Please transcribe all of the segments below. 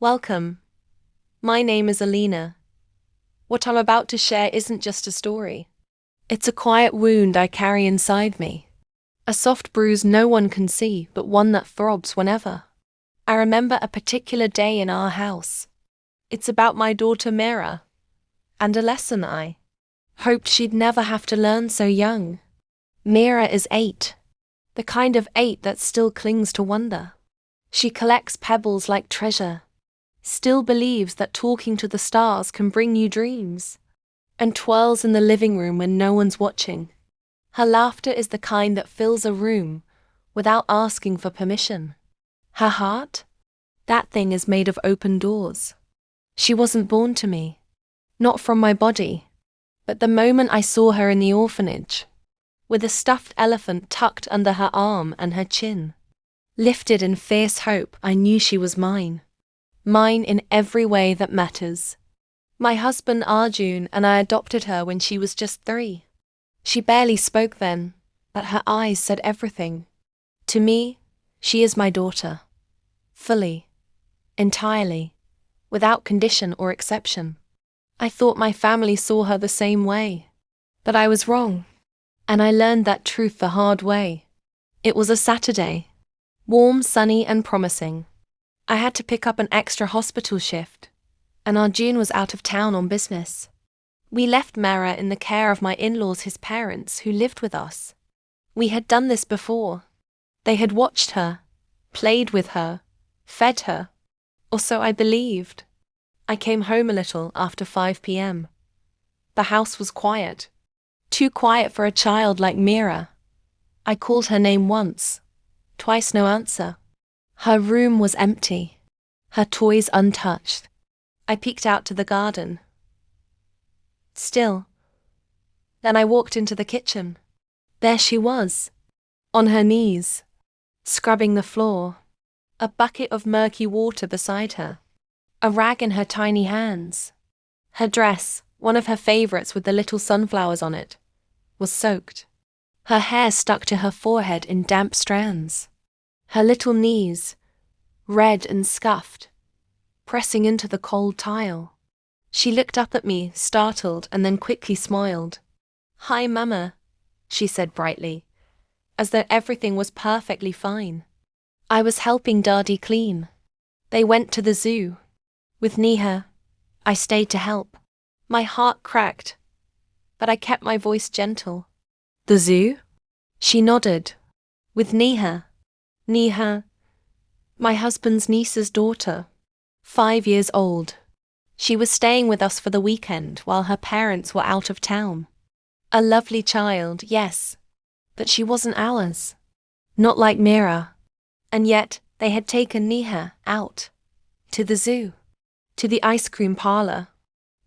Welcome. My name is Alina. What I'm about to share isn't just a story. It's a quiet wound I carry inside me. A soft bruise no one can see, but one that throbs whenever. I remember a particular day in our house. It's about my daughter Meera, and a lesson I hoped she'd never have to learn so young. Meera is 8, the kind of 8 that still clings to wonder. She collects pebbles like treasure, still believes that talking to the stars can bring you dreams, and twirls in the living room when no one's watching. Her laughter is the kind that fills a room without asking for permission. Her heart? That thing is made of open doors. She wasn't born to me, not from my body, but the moment I saw her in the orphanage, with a stuffed elephant tucked under her arm and her chin lifted in fierce hope, I knew she was mine. Mine in every way that matters. My husband Arjun and I adopted her when she was just 3. She barely spoke then, but her eyes said everything. To me, she is my daughter. Fully. Entirely. Without condition or exception. I thought my family saw her the same way. But I was wrong. And I learned that truth the hard way. It was a Saturday. Warm, sunny and promising. I had to pick up an extra hospital shift, and Arjun was out of town on business. We left Meera in the care of my in-laws, his parents, who lived with us. We had done this before. They had watched her, played with her, fed her, or so I believed. I came home a little after 5 p.m. The house was quiet. Too quiet for a child like Meera. I called her name once, twice no answer. Her room was empty, her toys untouched. I peeked out to the garden. Still. Then I walked into the kitchen. There she was, on her knees, scrubbing the floor, a bucket of murky water beside her, a rag in her tiny hands. Her dress, one of her favorites with the little sunflowers on it, was soaked. Her hair stuck to her forehead in damp strands. Her little knees, red and scuffed, pressing into the cold tile. She looked up at me, startled, and then quickly smiled. "Hi, Mama," she said brightly, as though everything was perfectly fine. I was helping Daddy clean. They went to the zoo. With Neha, I stayed to help. My heart cracked, but I kept my voice gentle. "The zoo?" She nodded. "With Neha. Neha, my husband's niece's daughter, 5 years old. She was staying with us for the weekend while her parents were out of town. A lovely child, yes, but she wasn't ours. Not like Meera. And yet they had taken Neha out. To the zoo. To the ice cream parlor.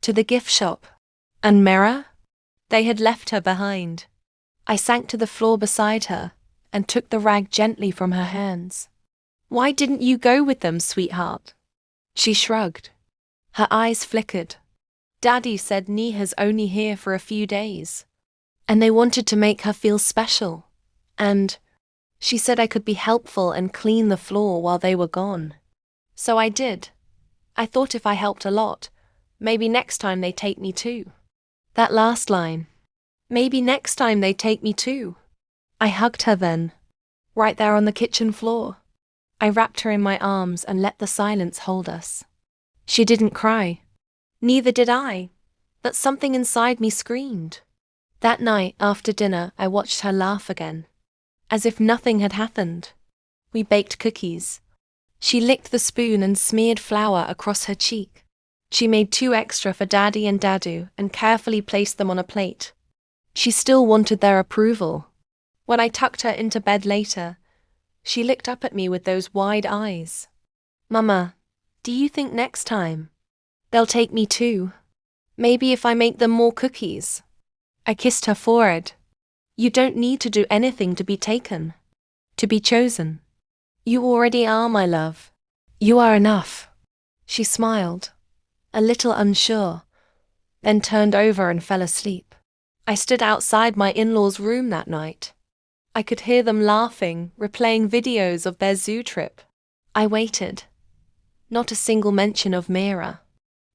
To the gift shop. And Meera? They had left her behind. I sank to the floor beside her and took the rag gently from her hands. "Why didn't you go with them, sweetheart?" She shrugged. Her eyes flickered. "Daddy said Neha's only here for a few days. And they wanted to make her feel special. And she said I could be helpful and clean the floor while they were gone. So I did. I thought if I helped a lot, maybe next time they'd take me too." That last line. Maybe next time they'd take me too. I hugged her then, right there on the kitchen floor. I wrapped her in my arms and let the silence hold us. She didn't cry. Neither did I, but something inside me screamed. That night, after dinner, I watched her laugh again, as if nothing had happened. We baked cookies. She licked the spoon and smeared flour across her cheek. She made 2 extra for Daddy and Dadu and carefully placed them on a plate. She still wanted their approval. When I tucked her into bed later, she looked up at me with those wide eyes. "Mama, do you think next time they'll take me too? Maybe if I make them more cookies?" I kissed her forehead. "You don't need to do anything to be taken, to be chosen. You already are, my love. You are enough." She smiled, a little unsure, then turned over and fell asleep. I stood outside my in-laws' room that night. I could hear them laughing, replaying videos of their zoo trip. I waited. Not a single mention of Meera.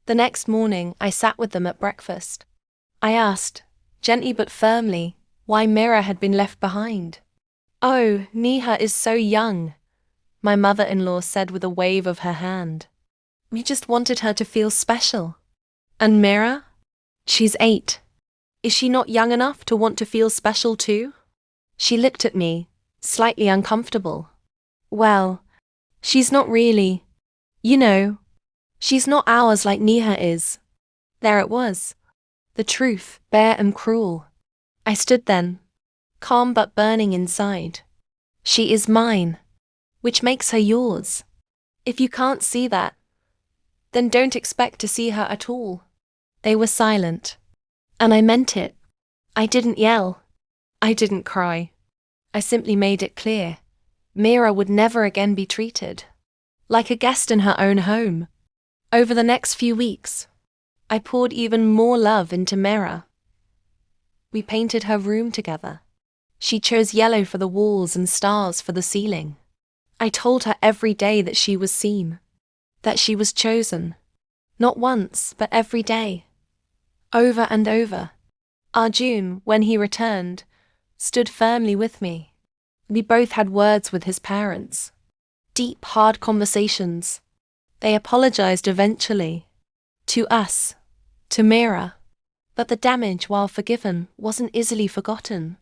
The next morning, I sat with them at breakfast. I asked, gently but firmly, why Meera had been left behind. "Oh, Neha is so young," my mother-in-law said with a wave of her hand. "We just wanted her to feel special." "And Meera? She's 8. Is she not young enough to want to feel special too?" She looked at me, slightly uncomfortable. "Well, she's not really. You know, she's not ours like Neha is." There it was. The truth, bare and cruel. I stood then, calm but burning inside. She is mine, which makes her yours. If you can't see that, then don't expect to see her at all. They were silent. And I meant it. I didn't yell. I didn't cry. I simply made it clear. Meera would never again be treated like a guest in her own home. Over the next few weeks, I poured even more love into Meera. We painted her room together. She chose yellow for the walls and stars for the ceiling. I told her every day that she was seen, that she was chosen. Not once, but every day. Over and over. Arjun, when he returned, stood firmly with me. We both had words with his parents. Deep, hard conversations. They apologized eventually. To us. To Meera. But the damage, while forgiven, wasn't easily forgotten.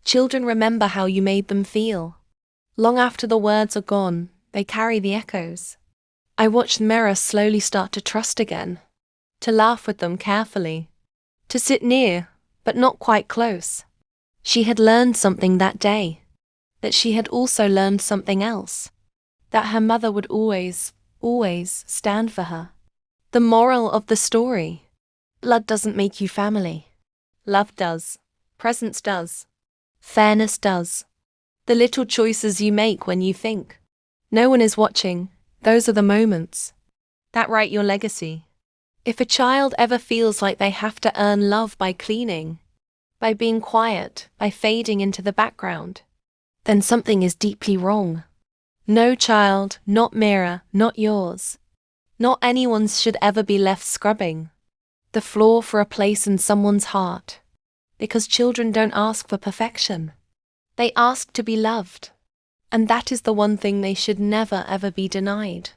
Children remember how you made them feel. Long after the words are gone, they carry the echoes. I watched Meera slowly start to trust again. To laugh with them carefully. To sit near, but not quite close. She had learned something that day. That she had also learned something else. That her mother would always, always stand for her. The moral of the story. Blood doesn't make you family. Love does. Presence does. Fairness does. The little choices you make when you think no one is watching, those are the moments that write your legacy. If a child ever feels like they have to earn love by cleaning, by being quiet, by fading into the background, then something is deeply wrong. No child, not Meera, not yours, not anyone's should ever be left scrubbing the floor for a place in someone's heart. Because children don't ask for perfection. They ask to be loved. And that is the one thing they should never ever be denied.